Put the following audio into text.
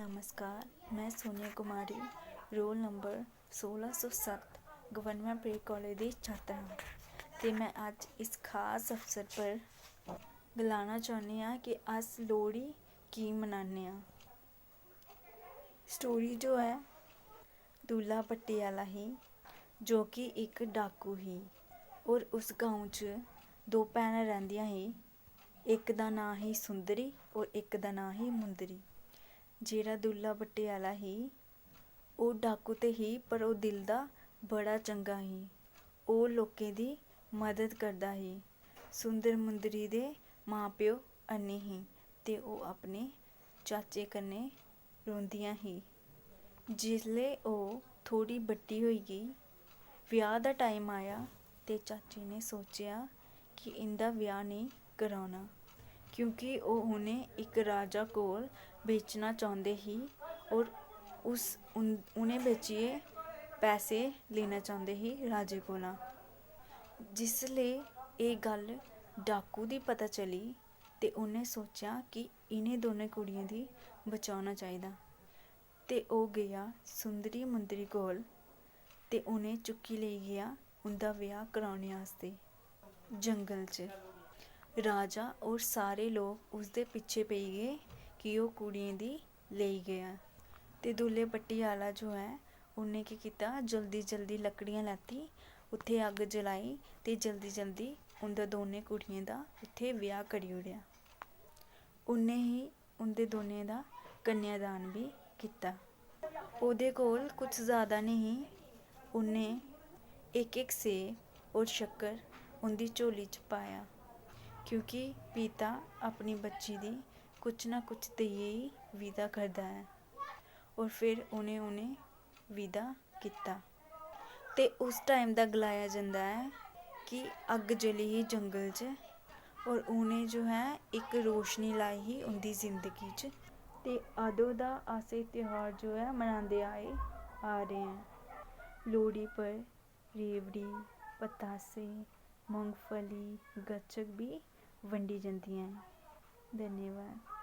नमस्कार, मैं Sonia Kumari roll number 1607 government pre college की छात्र हाँ। तो मैं अज इस खास अवसर पर गलाना चाहनी हाँ कि अस लोहड़ी की मनाने हाँ। स्टोरी जो है दूल्हा भट्टी वाला ही जो कि एक डाकू ही और उस गाँव च दो भैनां रहिंदियां ही। एक दा नां ही सुंदरी और एक दा नां ही मुंदरी। जेड़ा दूल्हा भट्टी वाला ही वो डाकू ते ही पर वो दिल दा बड़ा चंगा ही। वो लोकें दी मदद करदा ही। सुंदर मुंदरी दे मां प्यो अन्ने ही ते वो अपने चाचे कन्नै रौंदियां ही। जिसले वो थोड़ी बड्डी होई गई, ब्याह दा टाइम आया ते चाचे ने सोचेआ कि इंदा ब्याह नहीं कराना क्योंकि वो उन्हें एक राजा कोल बेचना चाहते ही और उन्हें बेचिए पैसे लेना चाहते ही राजे कोला। जिसले ये गल डाकू दी पता चली ते उन्हें सोचा कि इन्हें दोनों कुड़ियों दी बचाना चाहिदा ते ओ गया सुंदरी मुंदरी कोल ते उन्हें चुक्की ले गया उनका ब्याह कराने आस्ते। जंगल च राजा और सारे लोग उसदे पिछे पेई गए कि वो कुड़ियों दी लेई गया ते दूल्हे भट्टी आला जो है उन्हें की किता जल्दी जल्दी लकड़ियां लैती उत्थे अग जलाई ते जल्दी जल्दी उंदा दोनें कुड़ियों दा उत्थे ब्याह करी ओड़ेआ। उन्हें ही उंदे दोनें दा कन्यादान भी किता। ओह्दे कोल कुछ ज़्यादा नहीं, उन्हें एक एक सेब और शक्कर उंदी झोली च पाया क्योंकि पिता अपनी बच्ची दी कुछ ना कुछ देइयै ही विदा करदा है। और फिर उन्हें विदा किता ते उस टाइम दा गलाया जंदा है कि अग जली ही जंगल च और उन्हें जो है एक रोशनी लाई ही उनकी जिंदगी च ते अदों दा अस एह् त्यौहार जो है मनांदे आए आ रहे हैं। लोहड़ी पर रेवड़ी पतासे मूंगफली गच्चक भी वंडी जंदियां हैं। धन्यवाद।